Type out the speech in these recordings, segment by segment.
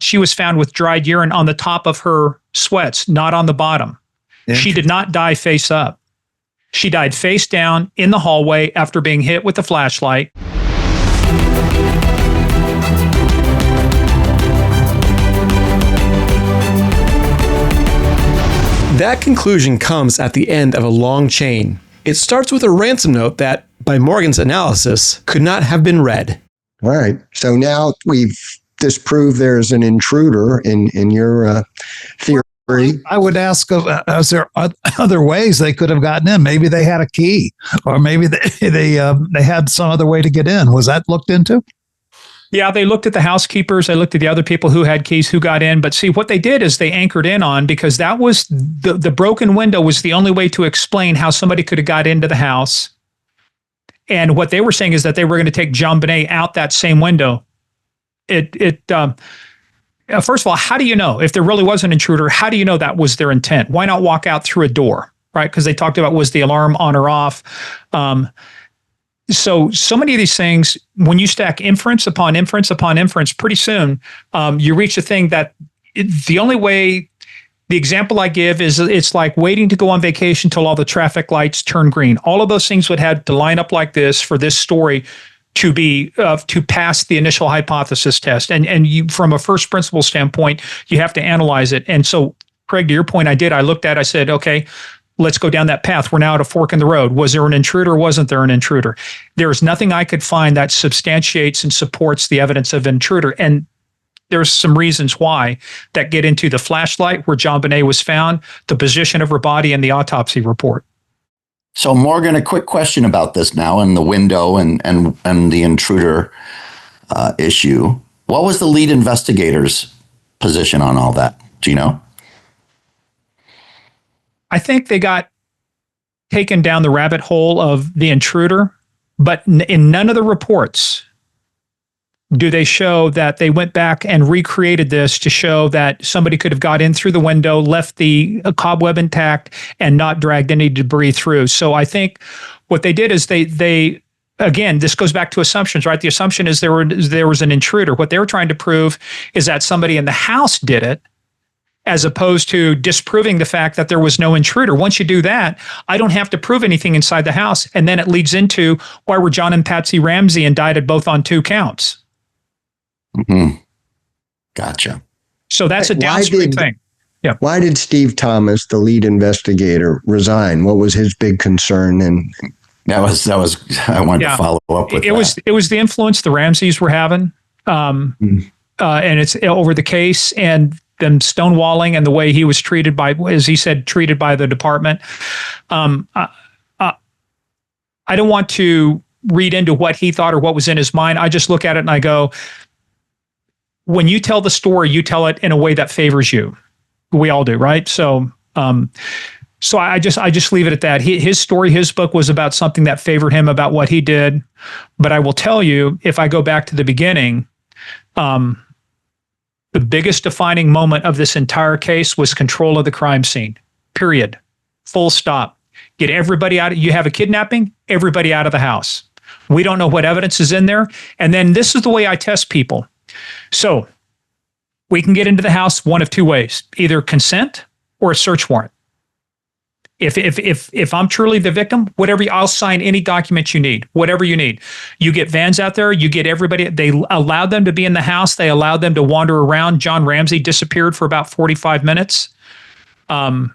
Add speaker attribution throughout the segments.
Speaker 1: she was found with dried urine on the top of her sweats, not on the bottom. She did not die face up. She died face down in the hallway after being hit with a flashlight.
Speaker 2: That conclusion comes at the end of a long chain. It starts with a ransom note that, by Morgan's analysis, could not have been read.
Speaker 3: All right. So now we've disproved there's an intruder in your theory.
Speaker 4: I would ask, is there other ways they could have gotten in? Maybe they had a key, or maybe they had some other way to get in. Was that looked into?
Speaker 1: Yeah, they looked at the housekeepers. They looked at the other people who had keys who got in. But see, what they did is they anchored in on, because that was the broken window was the only way to explain how somebody could have got into the house. And what they were saying is that they were going to take JonBenét out that same window. First of all, how do you know if there really was an intruder? How do you know that was their intent? Why not walk out through a door, right? Because they talked about, was the alarm on or off? So many of these things, when you stack inference upon inference upon inference, pretty soon you reach a thing that the only way, the example I give is it's like waiting to go on vacation till all the traffic lights turn green. All of those things would have to line up like this for this story to be to pass the initial hypothesis test. And you, from a first principle standpoint, you have to analyze it. And so, Craig, to your point, I looked at it, I said, okay, let's go down that path. We're now at a fork in the road. Was there an intruder or wasn't there an intruder? There's nothing I could find that substantiates and supports the evidence of intruder. And there's some reasons why that get into the flashlight where JonBenét was found, the position of her body, and the autopsy report.
Speaker 5: So Morgan, a quick question about this now and the window and the intruder issue. What was the lead investigator's position on all that? Do you know?
Speaker 1: I think they got taken down the rabbit hole of the intruder, but in none of the reports do they show that they went back and recreated this to show that somebody could have got in through the window, left the cobweb intact, and not dragged any debris through. So I think what they did is they again, this goes back to assumptions, right? The assumption is there was an intruder. What they were trying to prove is that somebody in the house did it, as opposed to disproving the fact that there was no intruder. Once you do that, I don't have to prove anything inside the house. And then it leads into why were John and Patsy Ramsey indicted both on 2 counts.
Speaker 5: Mm-hmm. Gotcha.
Speaker 1: So that's a downstream thing. Yeah.
Speaker 3: Why did Steve Thomas, the lead investigator, resign? What was his big concern? And
Speaker 5: that was I wanted to follow up with that.
Speaker 1: It was the influence the Ramseys were having, and it's over the case and them stonewalling and the way he was treated by, as he said, treated by the department. I don't want to read into what he thought or what was in his mind. I just look at it and I go, when you tell the story, you tell it in a way that favors you. We all do, right? So I just leave it at that. His story, his book was about something that favored him about what he did. But I will tell you, if I go back to the beginning, the biggest defining moment of this entire case was control of the crime scene, period. Full stop. Get everybody out. You have a kidnapping, everybody out of the house. We don't know what evidence is in there. And then this is the way I test people. So we can get into the house one of 2 ways, either consent or a search warrant. If I'm truly the victim, whatever, I'll sign any document you need, whatever you need. You get vans out there, you get everybody. They allowed them to be in the house. They allowed them to wander around. John Ramsey disappeared for about 45 minutes. And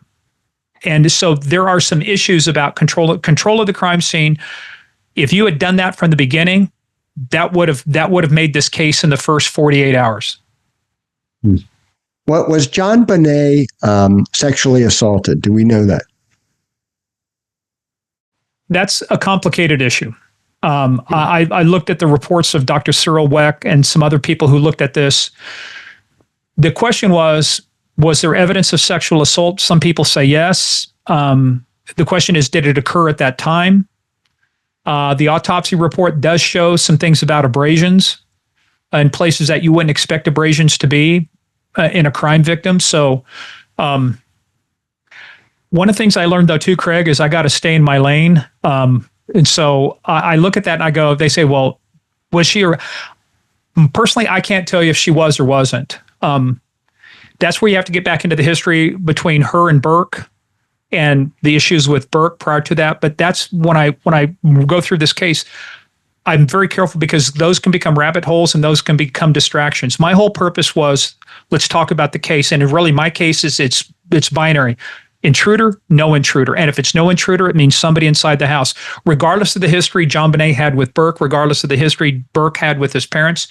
Speaker 1: so there are some issues about control of the crime scene. If you had done that from the beginning, that would have made this case in the first 48 hours.
Speaker 3: What was JonBenét sexually assaulted? Do we know that?
Speaker 1: That's a complicated issue. I looked at the reports of Dr. Cyril Weck and some other people who looked at this. The question was there evidence of sexual assault? Some people say yes. The question is, did it occur at that time? The autopsy report does show some things about abrasions in places that you wouldn't expect abrasions to be in a crime victim. So one of the things I learned, though, too, Craig, is I got to stay in my lane. And so I look at that and I go, they say, well, was she? Personally, I can't tell you if she was or wasn't. That's where you have to get back into the history between her and Burke and the issues with Burke prior to that. But that's when I go through this case, I'm very careful because those can become rabbit holes and those can become distractions. My whole purpose was, let's talk about the case. And really my case is it's binary. Intruder, no intruder. And if it's no intruder, it means somebody inside the house. Regardless of the history JonBenét had with Burke, regardless of the history Burke had with his parents.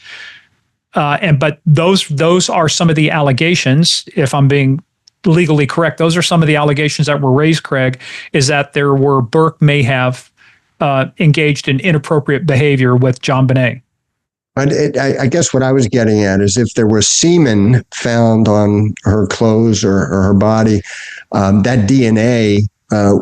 Speaker 1: But those are some of the allegations, if I'm being legally correct, those are some of the allegations that were raised, Craig, is that Burke may have engaged in inappropriate behavior with JonBenét.
Speaker 3: I guess what I was getting at is if there was semen found on her clothes or her body, that DNA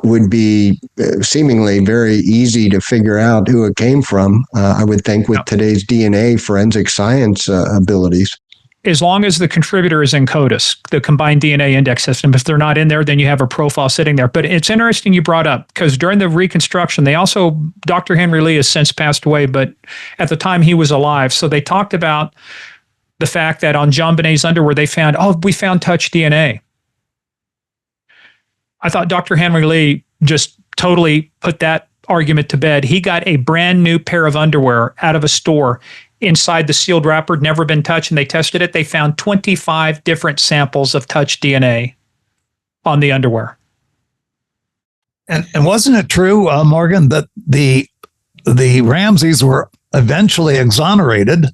Speaker 3: would be seemingly very easy to figure out who it came from, I would think, with today's DNA forensic science abilities.
Speaker 1: As long as the contributor is in CODIS, the combined DNA index system. If they're not in there, then you have a profile sitting there. But it's interesting you brought up, because during the reconstruction, Dr. Henry Lee has since passed away, but at the time he was alive. So they talked about the fact that on JonBenét's underwear, we found touch DNA. I thought Dr. Henry Lee just totally put that argument to bed. He got a brand new pair of underwear out of a store. Inside the sealed wrapper, never been touched, and they tested it. They found 25 different samples of touch DNA on the underwear.
Speaker 4: And wasn't it true, Morgan, that the Ramseys were eventually exonerated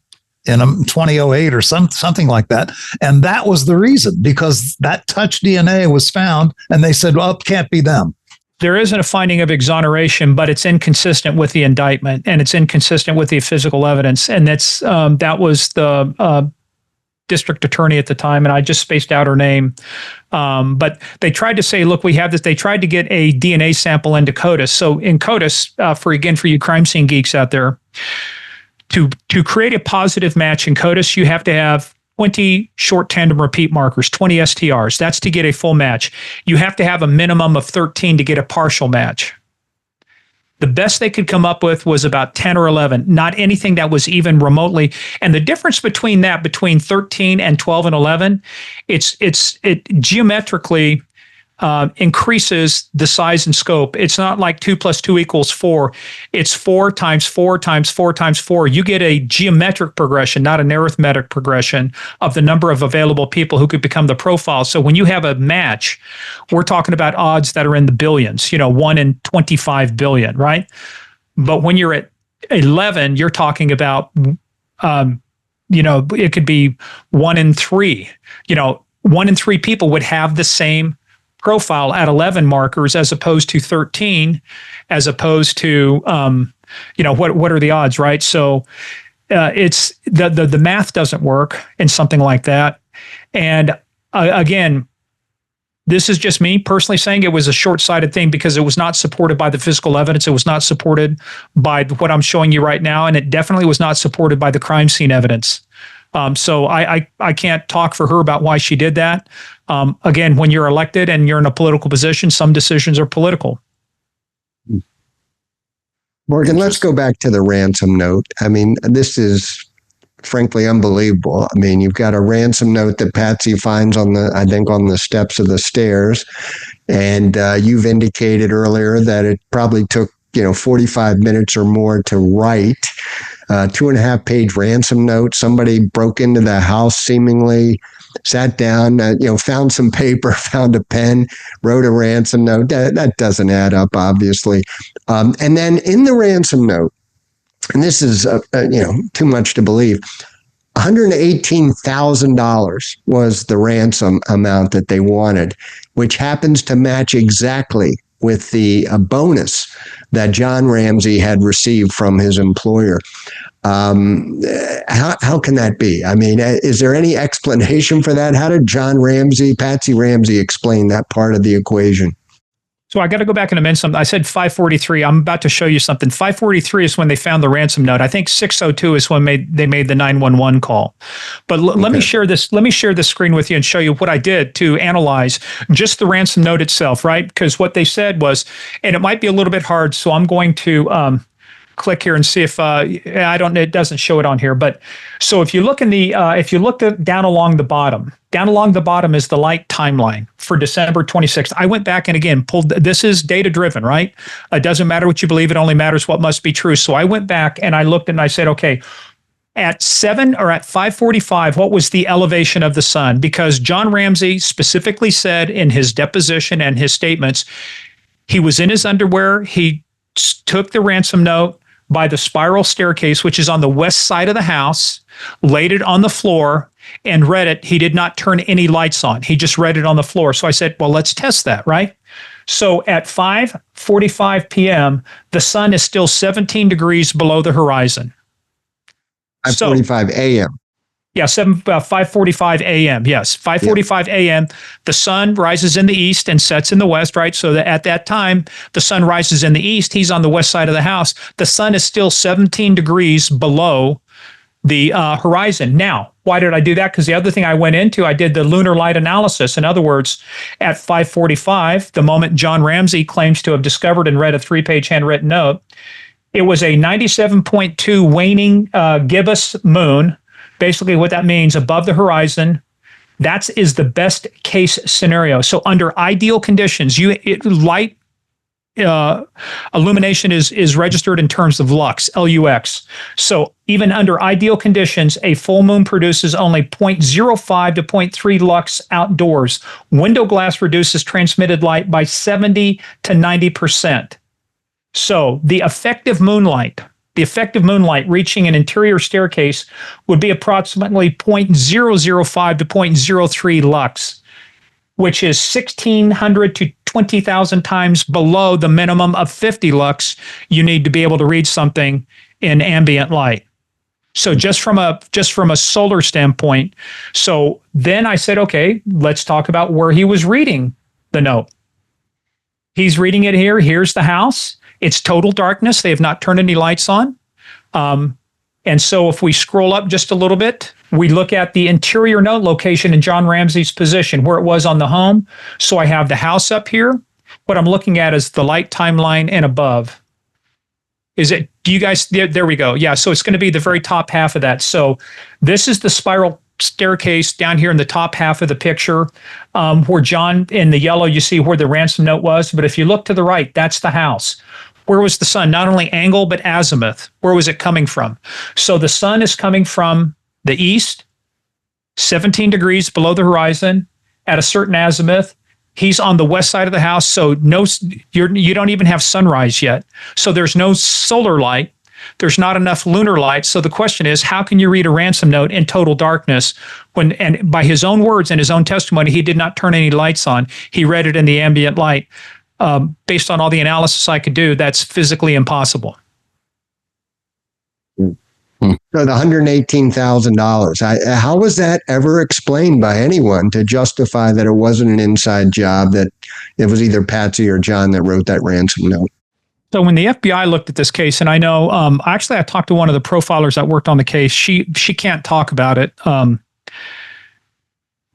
Speaker 4: in 2008 or something like that? And that was the reason, because that touch DNA was found, and they said, well, it can't be them.
Speaker 1: There isn't a finding of exoneration, but it's inconsistent with the indictment and it's inconsistent with the physical evidence. And that was the district attorney at the time, and I just spaced out her name. But they tried to say, look, we have this. They tried to get a DNA sample into CODIS. So in CODIS, for you crime scene geeks out there, to create a positive match in CODIS, you have to have 20 short tandem repeat markers, 20 STRs. That's to get a full match. You have to have a minimum of 13 to get a partial match. The best they could come up with was about 10 or 11, not anything that was even remotely. And the difference between 13 and 12 and 11, it geometrically increases the size and scope. It's not like 2 + 2 = 4. It's 4 × 4 × 4 × 4. You get a geometric progression, not an arithmetic progression of the number of available people who could become the profile. So when you have a match, we're talking about odds that are in the billions, 1 in 25 billion, right? But when you're at 11, you're talking about, it could be 1 in 3. 1 in 3 people would have the same profile at 11 markers as opposed to 13, as opposed to, what are the odds, right? So it's the math doesn't work in something like that. And again, this is just me personally saying it was a short-sighted thing because it was not supported by the physical evidence. It was not supported by what I'm showing you right now. And it definitely was not supported by the crime scene evidence. So I can't talk for her about why she did that. Again, when you're elected and you're in a political position, some decisions are political.
Speaker 3: Morgan, let's go back to the ransom note. I mean, this is frankly unbelievable. I mean, you've got a ransom note that Patsy finds on the steps of the stairs. And you've indicated earlier that it probably took, 45 minutes or more to write. 2.5-page ransom note. Somebody broke into the house, seemingly sat down, found some paper, found a pen, wrote a ransom note. That doesn't add up, obviously. And then in the ransom note, and this is, too much to believe, $118,000 was the ransom amount that they wanted, which happens to match exactly with the bonus that John Ramsey had received from his employer. How can that be? I mean, is there any explanation for that? How did Patsy Ramsey explain that part of the equation?
Speaker 1: So I got to go back and amend something. I said 543. I'm about to show you something. 543 is when they found the ransom note. I think 602 is when they made the 911 call. But let me share this. Let me share this screen with you and show you what I did to analyze just the ransom note itself, right? Because what they said was, and it might be a little bit hard, so I'm going to click here and see if I don't. It doesn't show it on here, but so if you look in the down along the bottom is the light timeline for December 26th. I went back and again pulled. This is data driven, right? It doesn't matter what you believe; it only matters what must be true. So I went back and I looked and I said, okay. At 5:45, what was the elevation of the sun? Because John Ramsey specifically said in his deposition and his statements, he was in his underwear. He took the ransom note by the spiral staircase, which is on the west side of the house, laid it on the floor, and read it. He did not turn any lights on. He just read it on the floor. So I said, well, let's test that, right? So at 5:45 p.m., the sun is still 17 degrees below the horizon.
Speaker 3: 5:45 a.m.
Speaker 1: Yeah, 5:45 a.m. Yes, 5:45 a.m. The sun rises in the east and sets in the west, right? So that at that time, the sun rises in the east. He's on the west side of the house. The sun is still 17 degrees below the horizon. Now, why did I do that? Because the other thing I went into, I did the lunar light analysis. In other words, at 5:45, the moment John Ramsey claims to have discovered and read a 3-page handwritten note, it was a 97.2 waning gibbous moon. Basically, what that means, above the horizon, that is the best case scenario. So under ideal conditions, light illumination is registered in terms of lux, L-U-X. So even under ideal conditions, a full moon produces only 0.05 to 0.3 lux outdoors. Window glass reduces transmitted light by 70 to 90%. So the effective moonlight reaching an interior staircase would be approximately 0.005 to 0.03 lux, which is 1,600 to 20,000 times below the minimum of 50 lux you need to be able to read something in ambient light. So just from a solar standpoint, so then I said, okay, let's talk about where he was reading the note. He's reading it here. Here's the house. It's total darkness. They have not turned any lights on. And so if we scroll up just a little bit, we look at the interior note location in John Ramsey's position, where it was on the home. So I have the house up here. What I'm looking at is the light timeline and above. Do you guys, there we go. Yeah, so it's going to be the very top half of that. So this is the spiral staircase down here in the top half of the picture, where John, in the yellow, you see where the ransom note was. But if you look to the right, that's the house. Where was the sun? Not only angle, but azimuth. Where was it coming from? So the sun is coming from the east, 17 degrees below the horizon at a certain azimuth. He's on the west side of the house, so you don't even have sunrise yet. So there's no solar light. There's not enough lunar light. So the question is, how can you read a ransom note in total darkness when, and by his own words and his own testimony, he did not turn any lights on. He read it in the ambient light. Based on all the analysis I could do, that's physically impossible.
Speaker 3: So the $118,000, how was that ever explained by anyone to justify that it wasn't an inside job, that it was either Patsy or John that wrote that ransom note?
Speaker 1: So when the FBI looked at this case, and I know, actually I talked to one of the profilers that worked on the case. She can't talk about it.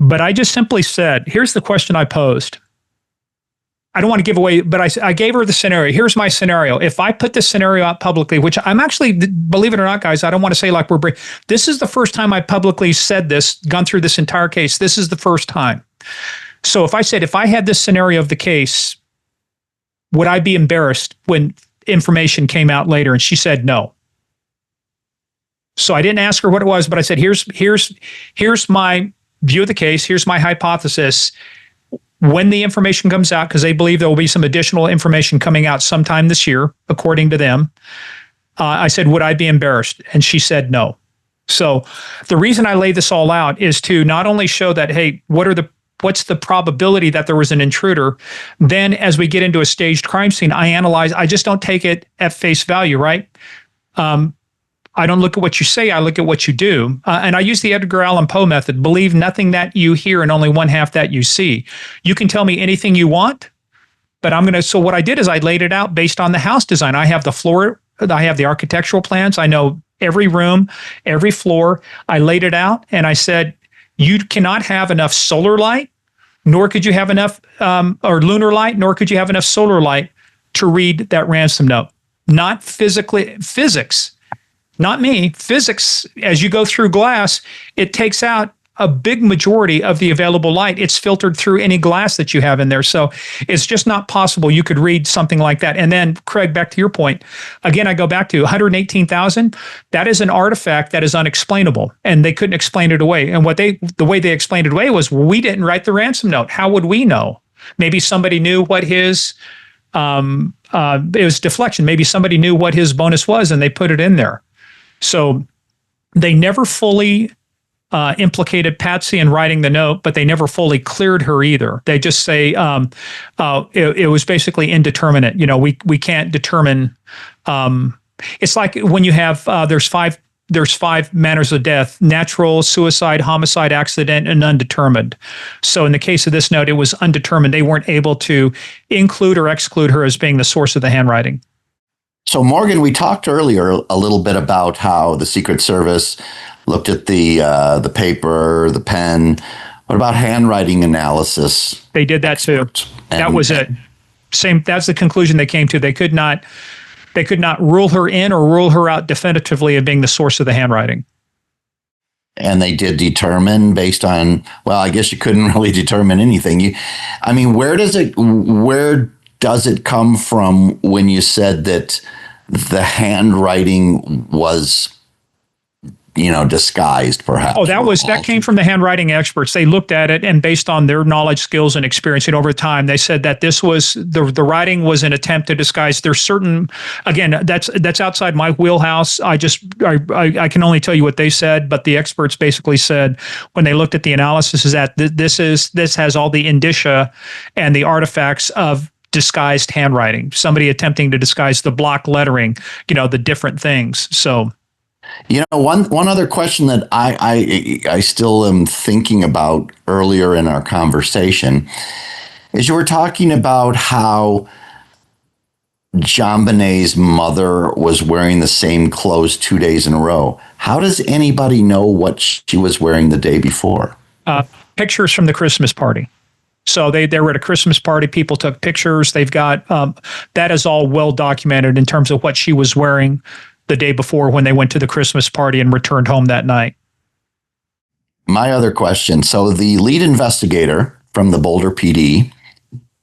Speaker 1: But I just simply said, here's the question I posed. I don't want to give away, but I gave her the scenario. Here's my scenario. If I put this scenario out publicly, which I'm actually, believe it or not, guys, I don't want to say like this is the first time I publicly said this, gone through this entire case. This is the first time. So if I said, if I had this scenario of the case, would I be embarrassed when information came out later? And she said no. So I didn't ask her what it was, but I said, here's my view of the case. Here's my hypothesis. When the information comes out, because they believe there will be some additional information coming out sometime this year, according to them, I said, would I be embarrassed? And she said no. So the reason I laid this all out is to not only show that, hey, what's the probability that there was an intruder? Then as we get into a staged crime scene, I analyze, I just don't take it at face value, right? I don't look at what you say, I look at what you do. And I use the Edgar Allan Poe method. Believe nothing that you hear and only one half that you see. You can tell me anything you want, but so what I did is I laid it out based on the house design. I have the floor, I have the architectural plans. I know every room, every floor. I laid it out and I said, you cannot have enough solar light, nor could you have enough, or lunar light, nor could you have enough solar light to read that ransom note. not physics, not me, physics. As you go through glass, it takes out a big majority of the available light. It's filtered through any glass that you have in there. So it's just not possible you could read something like that. And then, Craig, back to your point, again, I go back to 118,000. That is an artifact that is unexplainable, and they couldn't explain it away. And the way they explained it away was, we didn't write the ransom note. How would we know? Maybe somebody knew what his, it was deflection. Maybe somebody knew what his bonus was and they put it in there. So they never fully implicated Patsy in writing the note, but they never fully cleared her either. They just say it was basically indeterminate. You know, we can't determine. It's like when you have there's five manners of death: natural, suicide, homicide, accident, and undetermined. So in the case of this note, it was undetermined. They weren't able to include or exclude her as being the source of the handwriting.
Speaker 5: So Morgan, we talked earlier a little bit about how the Secret Service looked at the paper, the pen. What about handwriting analysis?
Speaker 1: They did that too. That was it. That's the conclusion they came to. They could not rule her in or rule her out definitively of being the source of the handwriting.
Speaker 5: And they did determine based on, well, I guess you couldn't really determine anything. Where does it come from when you said that the handwriting was, disguised perhaps?
Speaker 1: Oh, that came from the handwriting experts. They looked at it, and based on their knowledge, skills, and experience, and over time, they said that this was the writing was an attempt to disguise. There's certain, again, that's outside my wheelhouse. I can only tell you what they said, but the experts basically said when they looked at the analysis is that this has all the indicia and the artifacts of disguised handwriting. Somebody attempting to disguise the block lettering, the different things. So.
Speaker 5: One other question that I still am thinking about earlier in our conversation is you were talking about how JonBenét's mother was wearing the same clothes 2 days in a row. How does anybody know what she was wearing the day before?
Speaker 1: Pictures from the Christmas party. So they were at a Christmas party. People took pictures. They've got that is all well documented in terms of what she was wearing the day before when they went to the Christmas party and returned home that night.
Speaker 5: My other question. So the lead investigator from the Boulder PD,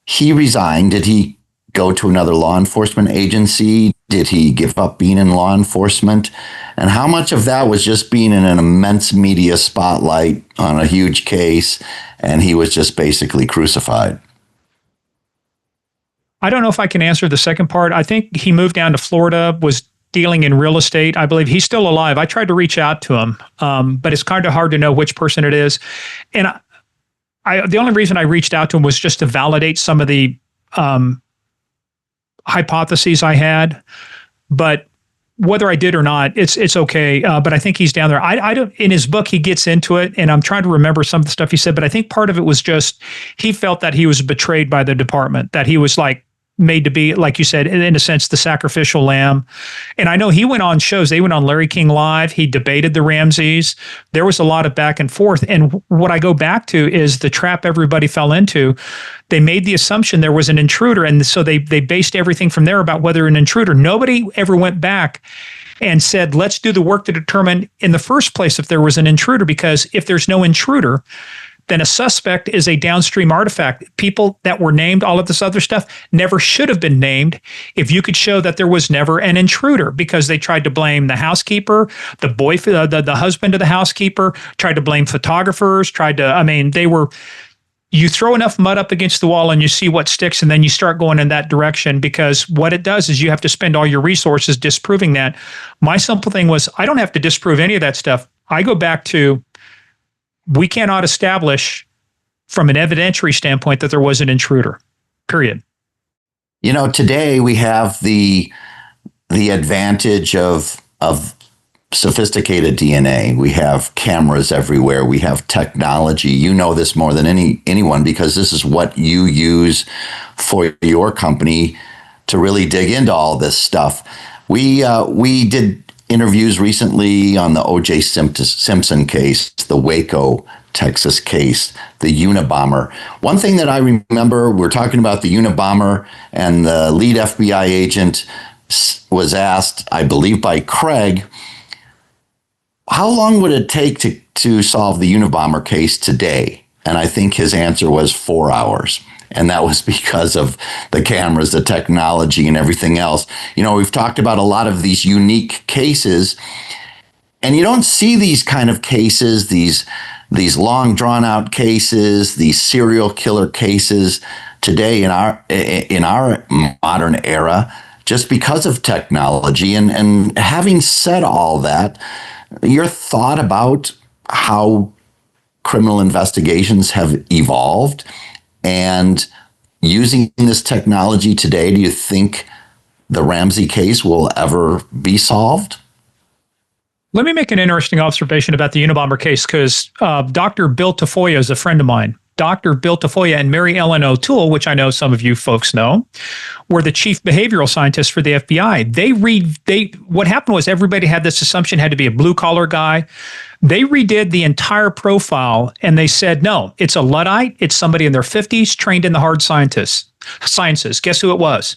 Speaker 5: he resigned. Did he go to another law enforcement agency? Did he give up being in law enforcement? And how much of that was just being in an immense media spotlight on a huge case, and he was just basically crucified?
Speaker 1: I don't know if I can answer the second part. I think he moved down to Florida, was dealing in real estate. I believe he's still alive. I tried to reach out to him, but it's kind of hard to know which person it is. And the only reason I reached out to him was just to validate some of the hypotheses I had. But whether I did or not, it's okay. But I think he's down there. I don't. In his book, he gets into it, and I'm trying to remember some of the stuff he said. But I think part of it was just he felt that he was betrayed by the department, that he was made to be, like you said, in a sense, the sacrificial lamb. And I know he went on shows. They went on Larry King Live. He debated the Ramseys. There was a lot of back and forth. And what I go back to is the trap everybody fell into. They made the assumption there was an intruder. And so they based everything from there about whether an intruder. Nobody ever went back and said, let's do the work to determine in the first place if there was an intruder, because if there's no intruder, then a suspect is a downstream artifact. People that were named, all of this other stuff, never should have been named if you could show that there was never an intruder, because they tried to blame the housekeeper, the boyfriend, the husband of the housekeeper, tried to blame photographers, you throw enough mud up against the wall and you see what sticks, and then you start going in that direction, because what it does is you have to spend all your resources disproving that. My simple thing was, I don't have to disprove any of that stuff. I go back to, we cannot establish from an evidentiary standpoint that there was an intruder, period.
Speaker 5: Today we have the advantage of sophisticated DNA. We have cameras everywhere. We have technology. You know this more than anyone, because this is what you use for your company to really dig into all this stuff. We did interviews recently on the O.J. Simpson case, the Waco, Texas case, the Unabomber. One thing that I remember, we're talking about the Unabomber, and the lead FBI agent was asked, I believe by Craig, how long would it take to solve the Unabomber case today? And I think his answer was 4 hours. And that was because of the cameras, the technology, and everything else. You know, we've talked about a lot of these unique cases, and you don't see these kind of cases, these long drawn out cases, these serial killer cases today in our modern era, just because of technology. And having said all that, your thought about how criminal investigations have evolved and using this technology today, do you think the Ramsey case will ever be solved?
Speaker 1: Let me make an interesting observation about the Unabomber case, because Dr. Bill Tafoya is a friend of mine. Dr. Bill Tafoya and Mary Ellen O'Toole, which I know some of you folks know, were the chief behavioral scientists for the FBI. What happened was everybody had this assumption had to be a blue collar guy. They redid the entire profile and they said, no, it's a Luddite. It's somebody in their 50s trained in the hard sciences. Guess who it was?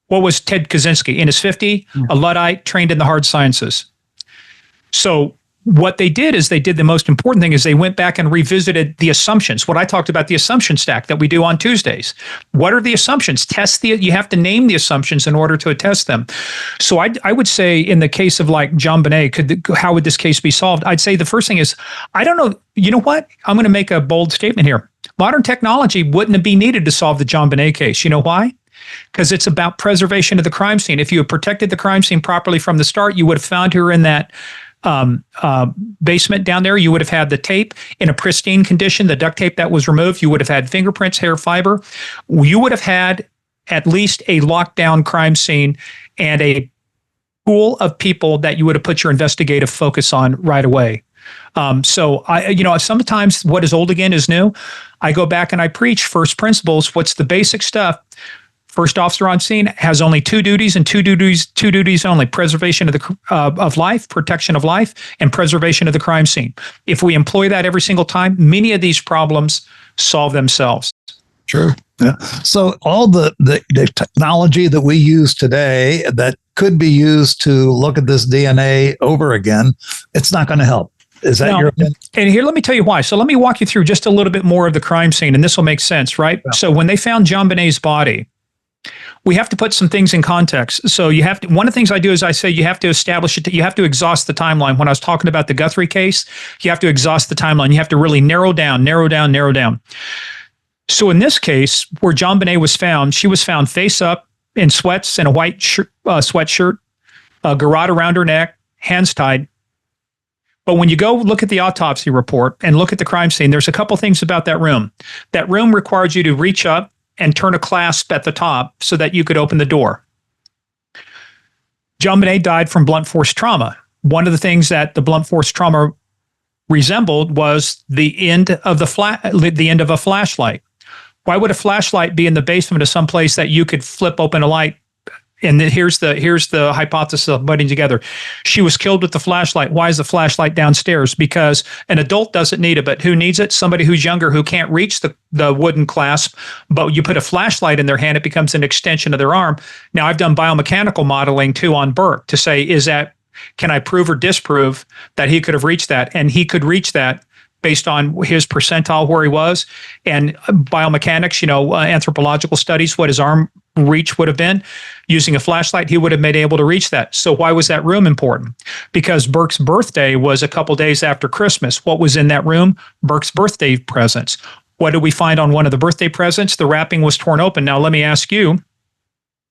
Speaker 1: What was Ted Kaczynski? In his 50s, a Luddite trained in the hard sciences. So what they did is they did the most important thing is they went back and revisited the assumptions. What I talked about, the assumption stack that we do on Tuesdays. What are the assumptions? You have to name the assumptions in order to attest them. So I would say in the case of like JonBenét, how would this case be solved? I'd say the first thing is, I don't know. You know what? I'm going to make a bold statement here. Modern technology wouldn't be needed to solve the JonBenét case. You know why? Because it's about preservation of the crime scene. If you had protected the crime scene properly from the start, you would have found her in that basement down there. You would have had the tape in a pristine condition, the duct tape that was removed. You would have had fingerprints, hair fiber. You would have had at least a lockdown crime scene and a pool of people that you would have put your investigative focus on right away. So sometimes what is old again is new. I go back and I preach first principles. What's the basic stuff? First officer on scene has only two duties and two duties only: preservation of life, protection of life, and preservation of the crime scene. If we employ that every single time, many of these problems solve themselves.
Speaker 4: Sure. Yeah. So all the technology that we use today that could be used to look at this DNA over again, it's not going to help. Is that your opinion?
Speaker 1: And here, let me tell you why. So let me walk you through just a little bit more of the crime scene, and this will make sense, right? Yeah. So when they found JonBenét's body, we have to put some things in context. So you have to, one of the things I do is I say you have to establish it, you have to exhaust the timeline. When I was talking about the Guthrie case, you have to exhaust the timeline. You have to really narrow down. So in this case, where JonBenét was found, she was found face up in sweats and a white sweatshirt, a garrote around her neck, hands tied. But when you go look at the autopsy report and look at the crime scene, there's a couple things about that room. That room required you to reach up and turn a clasp at the top so that you could open the door. JonBenét died from blunt force trauma. One of the things that the blunt force trauma resembled was the end of a flashlight. Why would a flashlight be in the basement of some place that you could flip open a light? And then here's the hypothesis of putting together. She was killed with the flashlight. Why is the flashlight downstairs? Because an adult doesn't need it, but who needs it? Somebody who's younger who can't reach the wooden clasp, but you put a flashlight in their hand, it becomes an extension of their arm. Now, I've done biomechanical modeling too on Burke to say, can I prove or disprove that he could have reached that? And he could reach that based on his percentile where he was, and biomechanics, anthropological studies, what his arm reach would have been. Using a flashlight, he would have been able to reach that. So why was that room important? Because Burke's birthday was a couple days after Christmas. What was in that room? Burke's birthday presents. What did we find on one of the birthday presents? The wrapping was torn open. Now, let me ask you,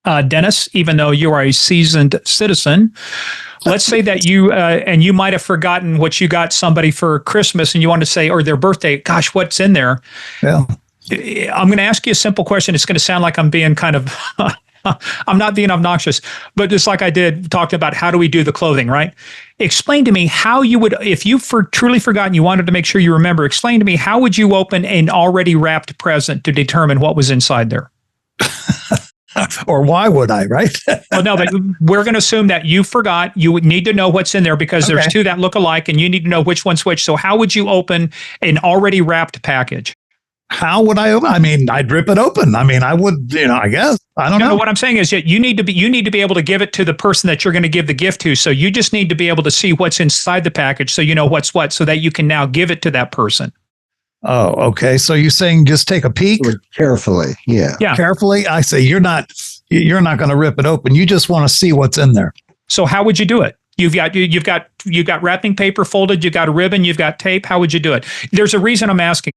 Speaker 1: Dennis, even though you are a seasoned citizen, let's say that you might have forgotten what you got somebody for Christmas and you want to say, or their birthday, gosh, what's in there? Yeah. I'm going to ask you a simple question. It's going to sound like I'm being kind of, I'm not being obnoxious, but just like I did talking about how do we do the clothing, right? Explain to me how you would, if you truly forgotten, you wanted to make sure you remember, explain to me, how would you open an already wrapped present to determine what was inside there?
Speaker 4: Or why would I, right?
Speaker 1: Well, no, but we're going to assume that you forgot. You would need to know what's in there because there's two that look alike and you need to know which one's which. So how would you open an already wrapped package?
Speaker 4: How would I open? I mean, I'd rip it open. I mean, I would, I guess. I don't know.
Speaker 1: But what I'm saying is that you need to be able to give it to the person that you're going to give the gift to. So you just need to be able to see what's inside the package, so you know what's what, so that you can now give it to that person.
Speaker 4: Oh, okay. So you're saying just take a peek
Speaker 3: Carefully. Yeah.
Speaker 1: Yeah.
Speaker 4: carefully. I say you're not going to rip it open. You just want to see what's in there.
Speaker 1: So how would you do it? You've got wrapping paper folded. You've got a ribbon. You've got tape. How would you do it? There's a reason I'm asking.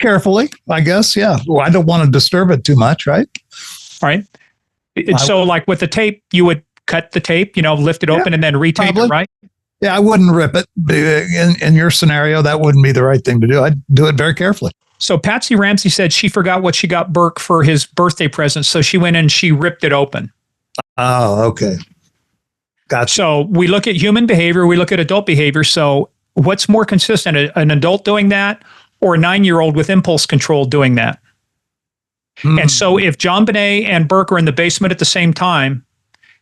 Speaker 4: Carefully, I guess. Yeah. Well, I don't want to disturb it too much, right?
Speaker 1: All right. So like with the tape, you would cut the tape, lift it open and then retape
Speaker 4: probably.
Speaker 1: it, right?
Speaker 4: Yeah, I wouldn't rip it. In your scenario, that wouldn't be the right thing to do. I'd do it very carefully.
Speaker 1: So Patsy Ramsey said she forgot what she got Burke for his birthday present. So she went in and she ripped it open.
Speaker 4: Oh, okay. Gotcha.
Speaker 1: So we look at human behavior, we look at adult behavior. So what's more consistent, an adult doing that or a 9-year-old with impulse control doing that? And so if JonBenét and Burke are in the basement at the same time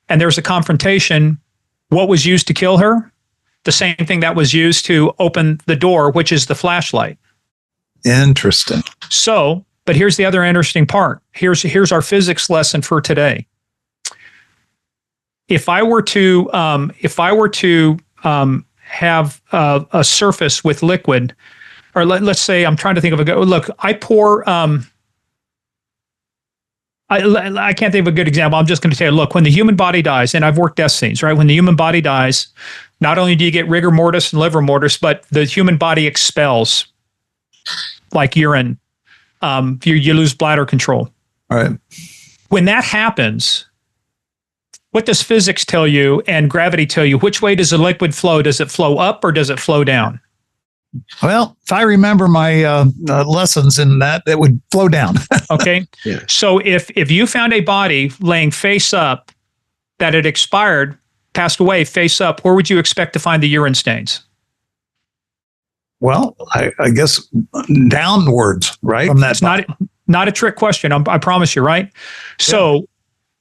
Speaker 1: and there's a confrontation, what was used to kill her? The same thing that was used to open the door, which is the flashlight.
Speaker 4: Interesting.
Speaker 1: So, but here's the other interesting part. Here's our physics lesson for today. If I were to have a surface with liquid, or let's say I'm trying to think of a good look. I pour. I can't think of a good example. I'm just going to tell you. Look, when the human body dies, and I've worked death scenes, right? When the human body dies, not only do you get rigor mortis and liver mortis, but the human body expels, like urine. You lose bladder control.
Speaker 4: All right.
Speaker 1: When that happens, what does physics tell you and gravity tell you? Which way does the liquid flow? Does it flow up or does it flow down?
Speaker 4: Well, if I remember my lessons in that, it would flow down.
Speaker 1: Okay.
Speaker 3: Yeah.
Speaker 1: So if you found a body laying face up that had expired, passed away face up, where would you expect to find the urine stains?
Speaker 4: Well, I guess downwards, right? From that
Speaker 1: It's not a trick question. I promise you, right? So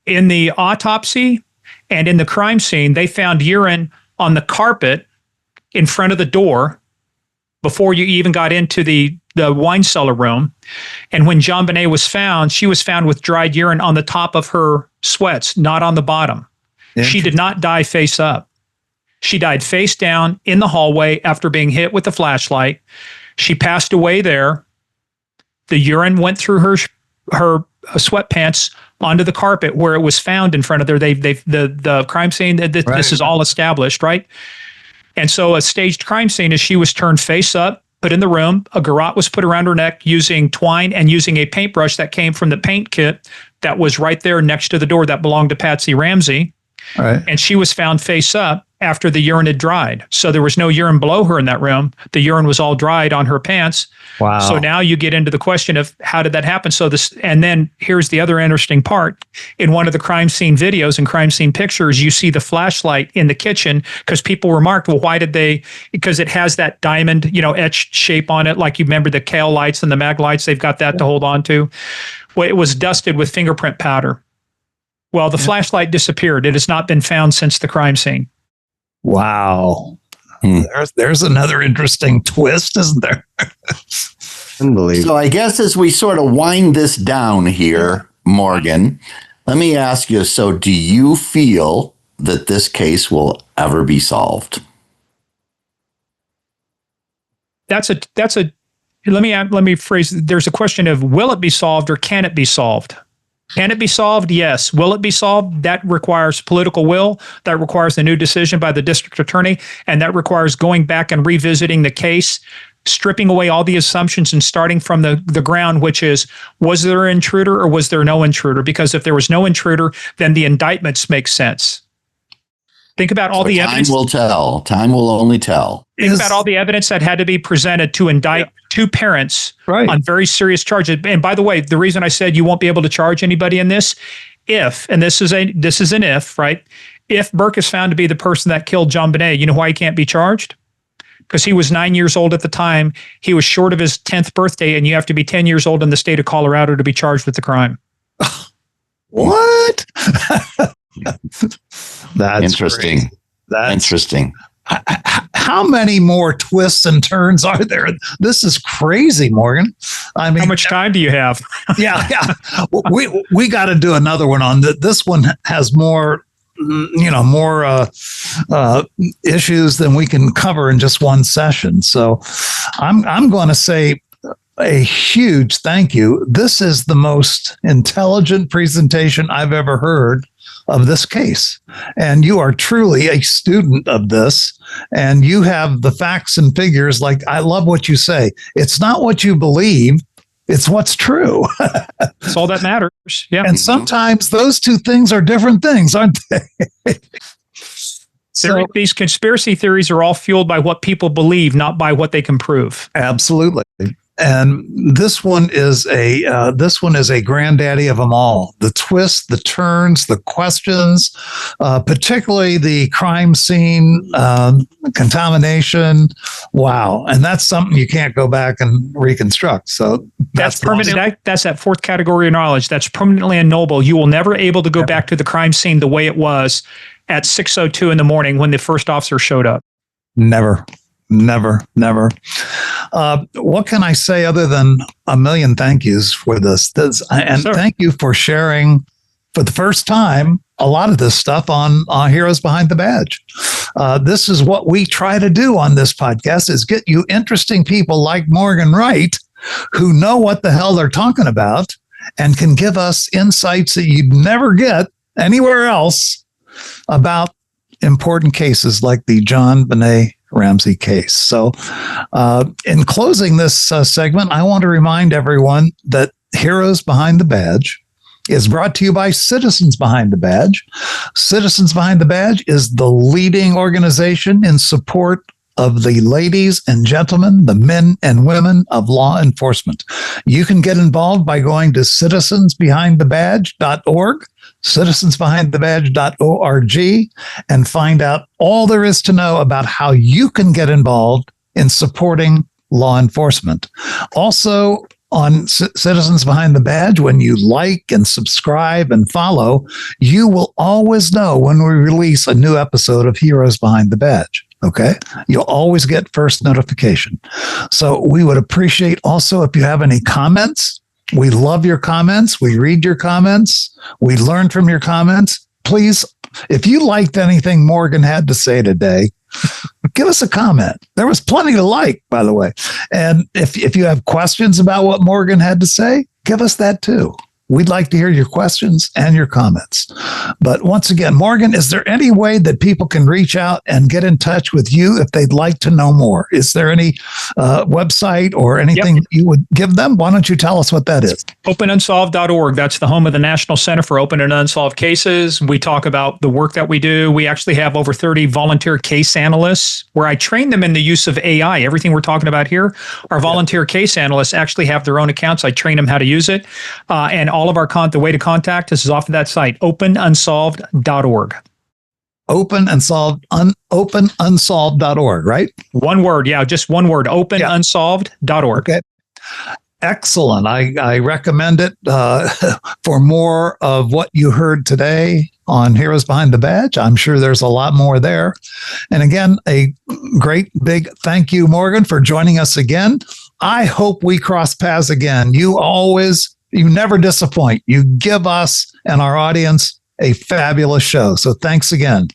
Speaker 1: in the autopsy and in the crime scene, they found urine on the carpet in front of the door before you even got into the wine cellar room. And when JonBenét was found, she was found with dried urine on the top of her sweats, not on the bottom. She did not die face up. She died face down in the hallway after being hit with a flashlight. She passed away there. The urine went through her sweatpants onto the carpet where it was found in front of her. The crime scene, this is all established, right? And so a staged crime scene is she was turned face up, put in the room. A garrote was put around her neck using twine and using a paintbrush that came from the paint kit that was right there next to the door that belonged to Patsy Ramsey.
Speaker 4: All right.
Speaker 1: And she was found face up after the urine had dried. So there was no urine below her in that room. The urine was all dried on her pants.
Speaker 4: Wow.
Speaker 1: So now you get into the question of how did that happen? And then here's the other interesting part. In one of the crime scene videos and crime scene pictures, you see the flashlight in the kitchen because people remarked, well, why did they? Because it has that diamond, etched shape on it. Like you remember the Kale lights and the mag lights, they've got that to hold on to. Well, it was dusted with fingerprint powder. Well, the flashlight disappeared. It has not been found since the crime scene.
Speaker 4: Wow. There's another interesting twist, isn't there?
Speaker 3: Unbelievable.
Speaker 5: So I guess as we sort of wind this down here, Morgan, let me ask you, so do you feel that this case will ever be solved?
Speaker 1: Let me phrase, there's a question of will it be solved or can it be solved? Can it be solved? Yes. Will it be solved? That requires political will. That requires a new decision by the district attorney. And that requires going back and revisiting the case, stripping away all the assumptions and starting from the ground, which is, was there an intruder or was there no intruder? Because if there was no intruder, then the indictments make sense. Think about all the evidence.
Speaker 5: Time will tell. Time will only tell.
Speaker 1: Think about all the evidence that had to be presented to indict two parents on very serious charges. And by the way, the reason I said you won't be able to charge anybody in this, and this is an if, right? If Burke is found to be the person that killed JonBenét, you know why he can't be charged? Because he was 9 years old at the time. He was short of his 10th birthday, and you have to be 10 years old in the state of Colorado to be charged with the crime.
Speaker 4: What? That's
Speaker 5: interesting.
Speaker 4: That's
Speaker 5: interesting.
Speaker 4: how many more twists and turns are there? This is crazy, Morgan. I mean,
Speaker 1: How much time do you have?
Speaker 4: yeah. We got to do another one on that. This one has more, more issues than we can cover in just one session. So I'm going to say a huge thank you. This is the most intelligent presentation I've ever heard of this case. And you are truly a student of this, and you have the facts and figures. Like, I love what you say. It's not what you believe, it's what's true.
Speaker 1: That's all that matters. Yeah.
Speaker 4: And sometimes those two things are different things, aren't they? So,
Speaker 1: These conspiracy theories are all fueled by what people believe, not by what they can prove.
Speaker 4: absolutely. And this one is a granddaddy of them all. The twists, the turns, the questions, particularly the crime scene contamination. Wow, and that's something you can't go back and reconstruct. So
Speaker 1: That's permanent. That's that fourth category of knowledge. That's permanently unknowable. You will never able to go back to the crime scene the way it was at 6:02 in the morning when the first officer showed up.
Speaker 4: Never. What can I say other than a million thank yous for this? And
Speaker 1: Sure.
Speaker 4: thank you for sharing for the first time a lot of this stuff on Heroes Behind the Badge. This is what we try to do on this podcast, is get you interesting people like Morgan Wright who know what the hell they're talking about and can give us insights that you'd never get anywhere else about important cases like the JonBenét Ramsey case. So in closing this segment, I want to remind everyone that Heroes Behind the Badge is brought to you by Citizens Behind the Badge. Citizens Behind the Badge is the leading organization in support of the ladies and gentlemen, the men and women of law enforcement. You can get involved by going to citizensbehindthebadge.org, citizensbehindthebadge.org, and find out all there is to know about how you can get involved in supporting law enforcement. Also, on Citizens Behind the Badge, when you like and subscribe and follow, you will always know when we release a new episode of Heroes Behind the Badge. Okay. You'll always get first notification. So we would appreciate also if you have any comments. We love your comments. We read your comments. We learn from your comments. Please, if you liked anything Morgan had to say today, give us a comment. There was plenty to like, by the way. And if you have questions about what Morgan had to say, give us that too. We'd like to hear your questions and your comments. But once again, Morgan, is there any way that people can reach out and get in touch with you if they'd like to know more? Is there any website or anything you would give them? Why don't you tell us what that is?
Speaker 1: OpenUnsolved.org. That's the home of the National Center for Open and Unsolved Cases. We talk about the work that we do. We actually have over 30 volunteer case analysts where I train them in the use of AI. Everything we're talking about here, our volunteer case analysts actually have their own accounts. I train them how to use it. And all of our the way to contact us is off of that site, openunsolved.org.
Speaker 4: Openunsolved.org, right?
Speaker 1: One word. Yeah, just one word, openunsolved.org.
Speaker 4: Okay. Excellent. I recommend it for more of what you heard today on Heroes Behind the Badge. I'm sure there's a lot more there. And again, a great big thank you, Morgan, for joining us again. I hope we cross paths again. You never disappoint. You give us and our audience a fabulous show. So thanks again.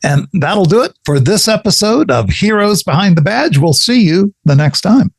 Speaker 4: And that'll do it for this episode of Heroes Behind the Badge. We'll see you the next time.